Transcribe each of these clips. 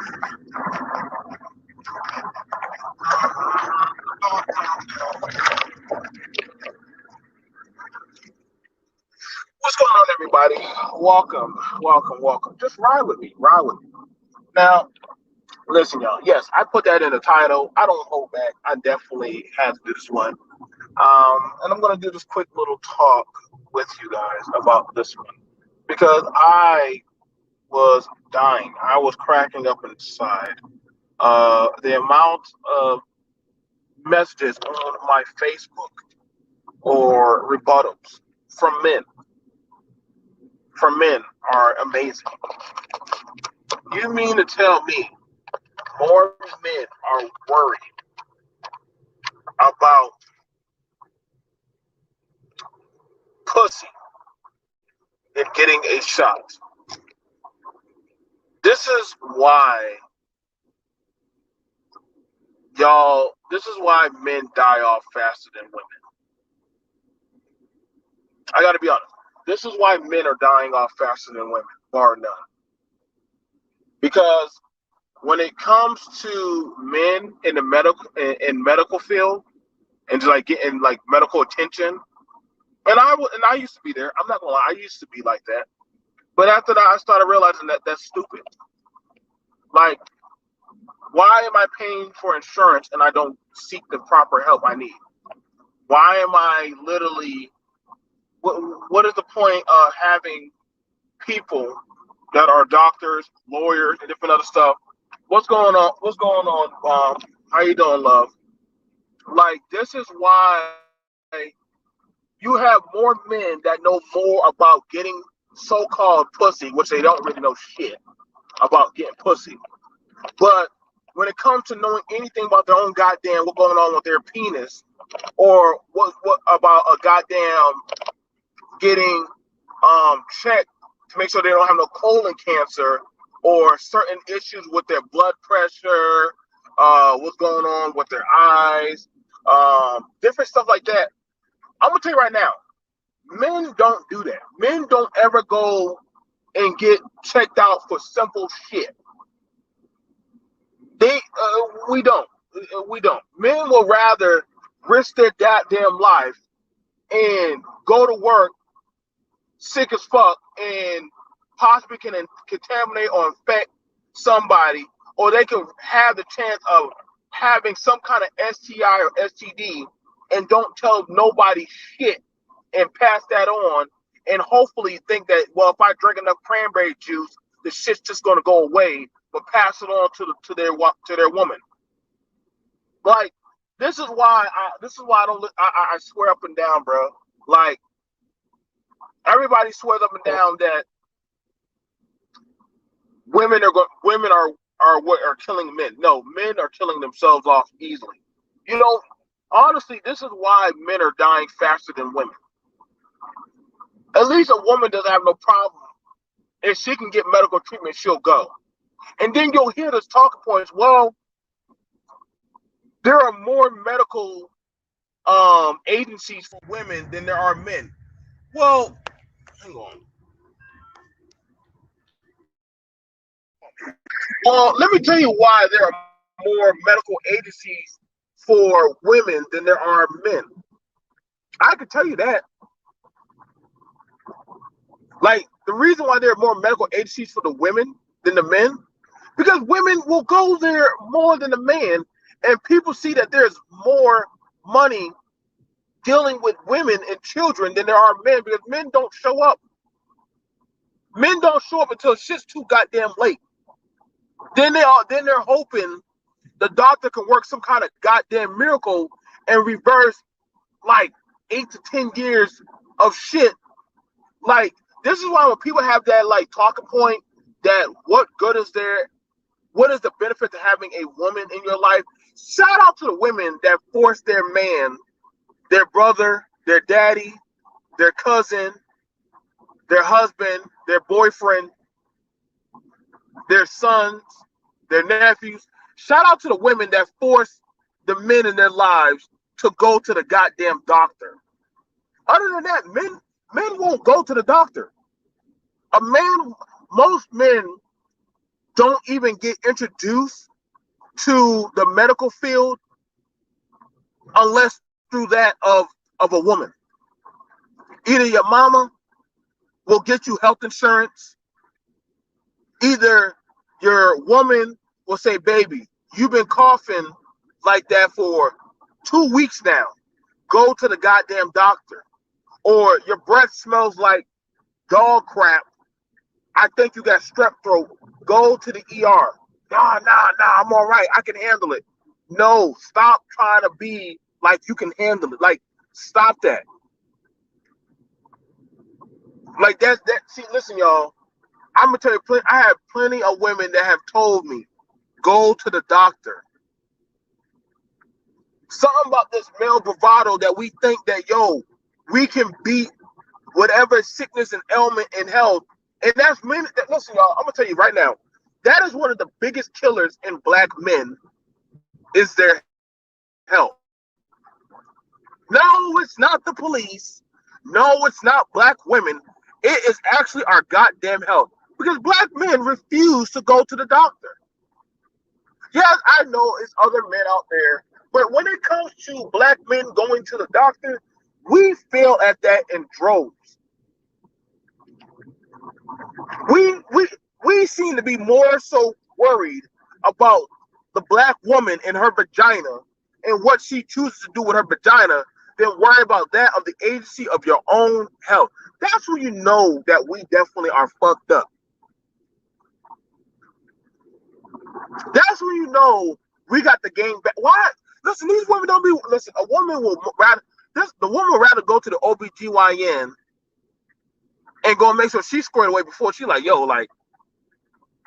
What's going on, everybody? Welcome, welcome, welcome. Just ride with me, ride with me. Now, listen, y'all. Yes, I put that in the title. I don't hold back. I definitely had to do this one. And I'm gonna do this quick little talk with you guys about this one because I was dying. I was cracking up inside. The amount of messages on my Facebook or rebuttals from men from men are amazing. You mean to tell me more men are worried about pussy than getting a shot? This is why, y'all, this is why men die off faster than women. I gotta be honest. This is why men are dying off faster than women, bar none. Because when it comes to men in the medical field and like getting like medical attention, and I used to be there. I'm not gonna lie, I used to be like that. But after that, I started realizing that that's stupid. Like, why am I paying for insurance and I don't seek the proper help I need? Why am I literally? What is the point of having people that are doctors, lawyers, and different other stuff? What's going on? What's going on? How you doing, love? Like, this is why you have more men that know more about getting so-called pussy, which they don't really know shit about getting pussy. But when it comes to knowing anything about their own goddamn what's going on with their penis, or what about a goddamn getting checked to make sure they don't have no colon cancer or certain issues with their blood pressure, what's going on with their eyes, different stuff like that. I'm gonna tell you right now, men don't do that. Men don't ever go and get checked out for simple shit. We don't. We don't. Men will rather risk their goddamn life and go to work sick as fuck and possibly can contaminate or infect somebody, or they can have the chance of having some kind of STI or STD and don't tell nobody shit and pass that on and hopefully think that, well, if I drink enough cranberry juice, the shit's just gonna go away, but pass it on to their woman. Like, this is why I don't I swear up and down, bro. Like, everybody swears up and down that women are what are killing men. No, men are killing themselves off easily. You know, honestly, this is why men are dying faster than women. At least a woman doesn't have no problem. If she can get medical treatment, she'll go. And then you'll hear this talking points. Well, there are more medical agencies for women than there are men. Well, hang on. Well, let me tell you why there are more medical agencies for women than there are men. I can tell you that. Like, the reason why there are more medical agencies for the women than the men, because women will go there more than the man, and people see that there's more money dealing with women and children than there are men, because men don't show up. Men don't show up until shit's too goddamn late. Then they're hoping the doctor can work some kind of goddamn miracle and reverse like 8 to 10 years of shit. Like, this is why when people have that like talking point that what is the benefit to having a woman in your life? Shout out to the women that force their man, their brother, their daddy, their cousin, their husband, their boyfriend, their sons, their nephews. Shout out to the women that force the men in their lives to go to the goddamn doctor. Other than that, men won't go to the doctor. Most men don't even get introduced to the medical field unless through that of a woman. Either your mama will get you health insurance, either your woman will say, baby, you've been coughing like that for 2 weeks now. Go to the goddamn doctor. Or your breath smells like dog crap. I think you got strep throat. Go to the ER. Nah, I'm all right. I can handle it. No, stop trying to be like you can handle it. Like, stop that. Like that. See, listen, y'all. I'm gonna tell you, I have plenty of women that have told me, go to the doctor. Something about this male bravado that we think that, yo, we can beat whatever sickness and ailment and health. And that's men. Listen, y'all, I'm gonna tell you right now, that is one of the biggest killers in black men is their health. No, it's not the police. No, it's not black women. It is actually our goddamn health. Because black men refuse to go to the doctor. Yes, I know it's other men out there, but when it comes to black men going to the doctor, we fail at that in droves. We seem to be more so worried about the black woman and her vagina and what she chooses to do with her vagina than worry about that of the agency of your own health. That's when you know that we definitely are fucked up. That's when you know we got the game back. Why? Listen, these women don't be. Listen, a woman will rather. The woman would rather go to the OBGYN and go make sure she's squared away before she like, yo, like,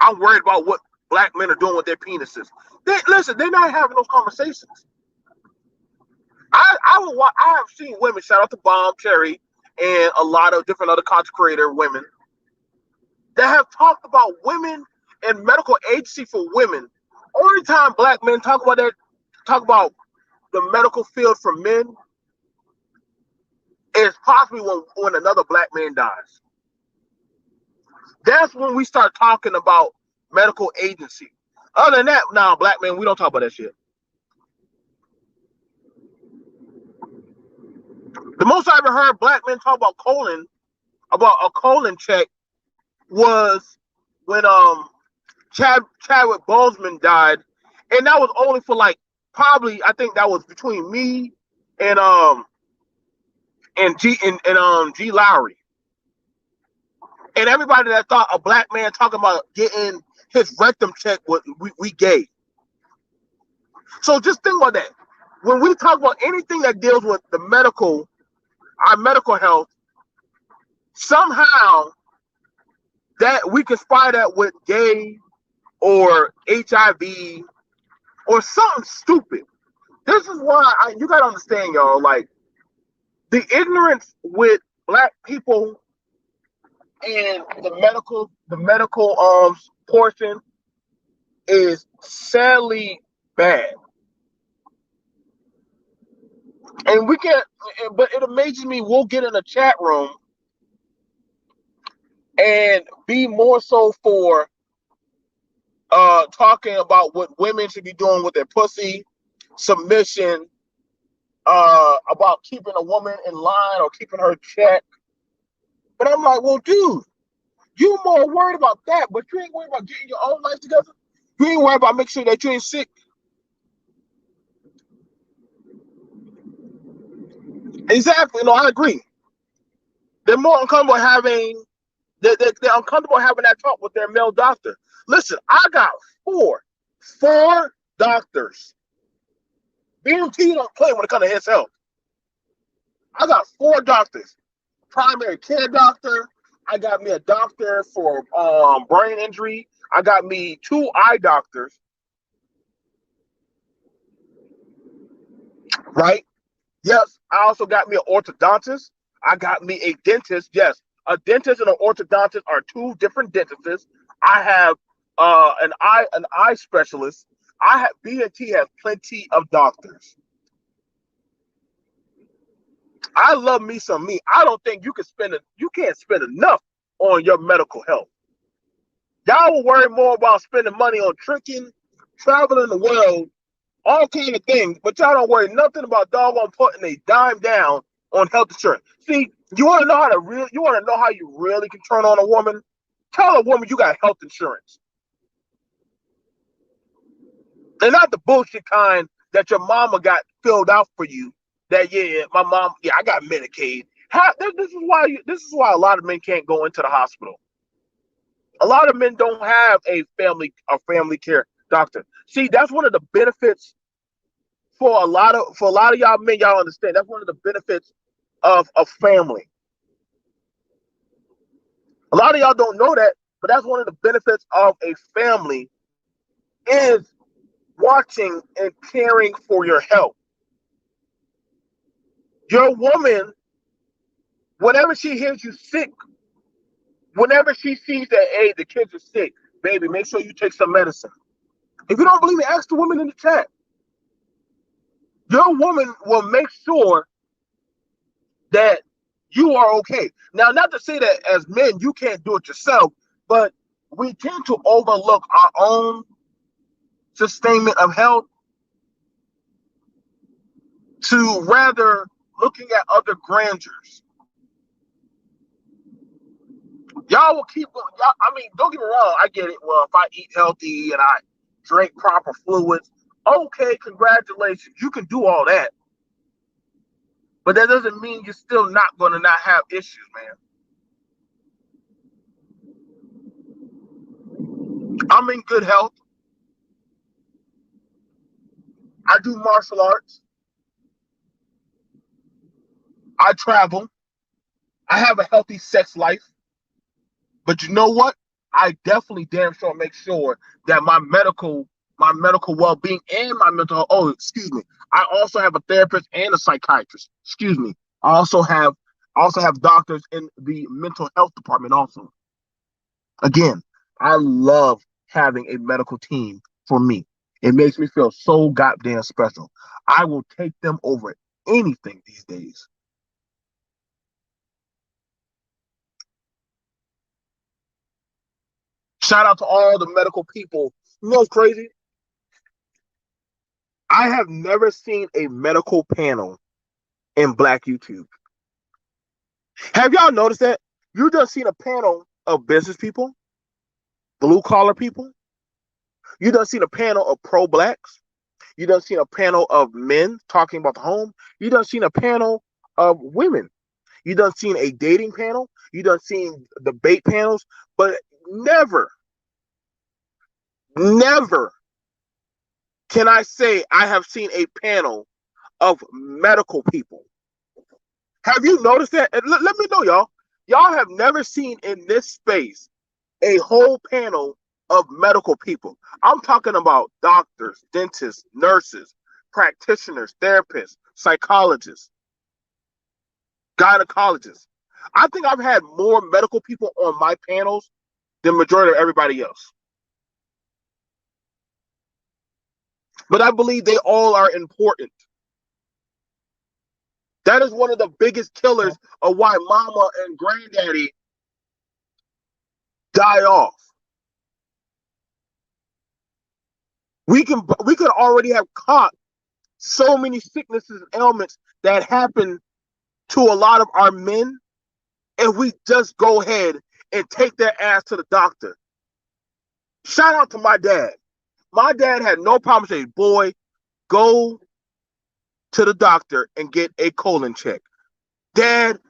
I'm worried about what black men are doing with their penises. Listen, they're not having those conversations. I have seen women, shout out to Bomb Cherry and a lot of different other content creator women that have talked about women and medical agency for women. Only time black men talk about the medical field for men is possibly when another black man dies. That's when we start talking about medical agency. Other than that, nah, black men, we don't talk about that shit. The most I ever heard black men talk about a colon check was when Chadwick Boseman died, and that was only for like probably I think that was between me and G Lowry. And everybody that thought a black man talking about getting his rectum checked, we gay. So just think about that. When we talk about anything that deals with our medical health, somehow that we conspire that with gay or HIV or something stupid. This is why you gotta understand, y'all. Like the ignorance with black people and the medical portion is sadly bad. And we can't, but it amazes me. We'll get in a chat room and be more so for talking about what women should be doing with their pussy, submission, about keeping a woman in line or keeping her checked. But I'm like, well, dude, you more worried about that, but you ain't worried about getting your own life together. You ain't worried about making sure that you ain't sick. Exactly. No, I agree. They're more uncomfortable they're uncomfortable having that talk with their male doctor. Listen, I got four doctors. BMT don't play when it comes to his health. I got 4 doctors. Primary care doctor. I got me a doctor for brain injury. I got me 2 eye doctors. Right? Yes, I also got me an orthodontist. I got me a dentist. Yes, a dentist and an orthodontist are 2 different dentists. I have an eye specialist. BNT has plenty of doctors. I love me some me. I don't think you can't spend enough on your medical health. Y'all will worry more about spending money on tricking, traveling the world, all kind of things, but y'all don't worry nothing about doggone putting a dime down on health insurance. See, you want to know how you really can turn on a woman? Tell a woman you got health insurance. And not the bullshit kind that your mama got filled out for you. That my mom, I got Medicaid. This is why a lot of men can't go into the hospital. A lot of men don't have a family care doctor. See, that's one of the benefits for a lot of y'all men. Y'all understand that's one of the benefits of a family. A lot of y'all don't know that, but that's one of the benefits of a family is watching and caring for your health. Your woman, whenever she hears you sick, whenever she sees that, hey, the kids are sick, baby, make sure you take some medicine. If you don't believe me, ask the woman in the chat. Your woman will make sure that you are okay. Now, not to say that as men you can't do it yourself, but we tend to overlook our own sustainment of health to rather looking at other grandeurs. Y'all will keep going. I mean, don't get me wrong. I get it. Well, if I eat healthy and I drink proper fluids, okay, congratulations. You can do all that. But that doesn't mean you're still not going to not have issues, man. I'm in good health. I do martial arts. I travel. I have a healthy sex life. But you know what? I definitely damn sure make sure that my medical well-being and my mental health. Oh, excuse me. I also have a therapist and a psychiatrist. Excuse me. I also have doctors in the mental health department also. Again, I love having a medical team for me. It makes me feel so goddamn special. I will take them over anything these days. Shout out to all the medical people. You know what's crazy? I have never seen a medical panel in Black YouTube. Have y'all noticed that? You just seen a panel of business people, blue collar people. You done seen a panel of pro blacks. You done seen a panel of men talking about the home. You done seen a panel of women. You done seen a dating panel. You done seen debate panels, but never, never can I say I have seen a panel of medical people. Have you noticed that? And let me know, y'all. Y'all have never seen in this space a whole panel of medical people. I'm talking about doctors, dentists, nurses, practitioners, therapists, psychologists, gynecologists. I think I've had more medical people on my panels than majority of everybody else. But I believe they all are important. That is one of the biggest killers of why mama and granddaddy die off. We could already have caught so many sicknesses and ailments that happen to a lot of our men if we just go ahead and take their ass to the doctor. Shout out to my dad. My dad had no problem saying, boy, go to the doctor and get a colon check. Dad,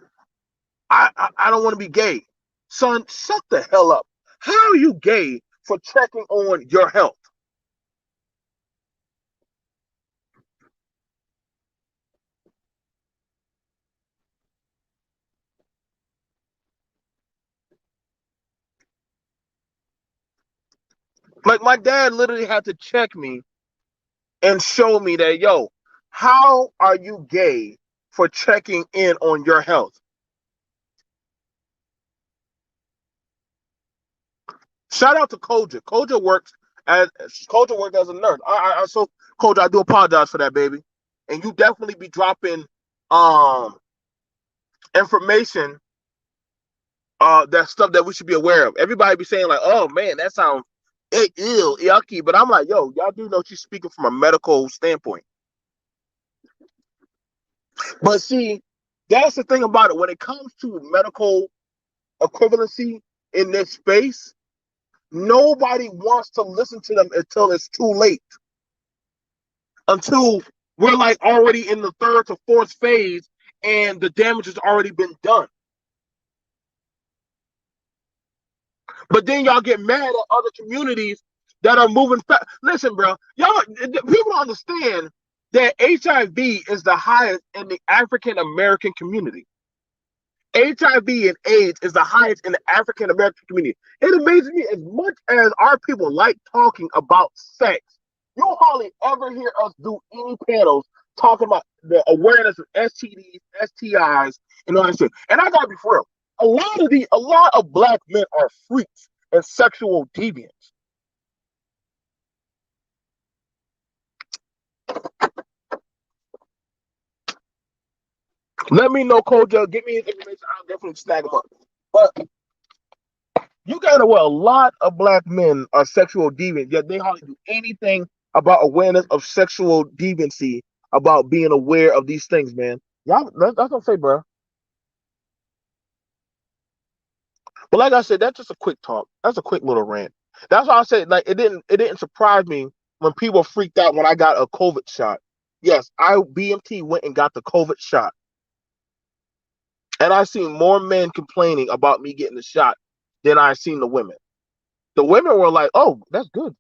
I don't want to be gay. Son, shut the hell up. How are you gay for checking on your health? Like my dad literally had to check me and show me that, yo, how are you gay for checking in on your health? Shout out to Koja. Koja worked as a nurse. So Koja, I do apologize for that, baby. And you definitely be dropping um information That's stuff that we should be aware of. Everybody be saying like, "Oh man, that sounds ill, yucky," but I'm like, "Yo, y'all do know she's speaking from a medical standpoint." But see, that's the thing about it. When it comes to medical equivalency in this space, nobody wants to listen to them until it's too late. Until we're like already in the third to fourth phase and the damage has already been done. But then y'all get mad at other communities that are moving fast. Listen, bro, y'all people don't understand that HIV is the highest in the African American community. HIV and AIDS is the highest in the African American community. It amazes me as much as our people like talking about sex. You'll hardly ever hear us do any panels talking about the awareness of STDs, STIs, and all that shit. And I gotta be for real. A lot of black men are freaks and sexual deviants. Let me know, Koja. Give me his information. I'll definitely snag him up. But you gotta where a lot of black men are sexual deviants, yet they hardly do anything about awareness of sexual deviancy, about being aware of these things, man. Y'all, that's what I say, bro. But like I said, that's just a quick talk. That's a quick little rant. That's why I said, like, it didn't surprise me when people freaked out when I got a COVID shot. Yes, I BMT went and got the COVID shot, and I seen more men complaining about me getting the shot than I seen the women. The women were like, "Oh, that's good."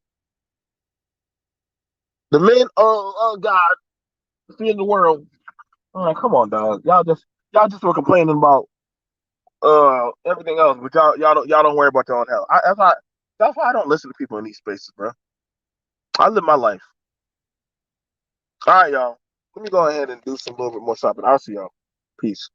The men, oh God, seeing the world. Oh, come on, dog. Y'all just were complaining about everything else, but y'all don't worry about your own health. That's why I don't listen to people in these spaces, bro. I live my life. All right, y'all. Let me go ahead and do some little bit more shopping. I'll see y'all. Peace.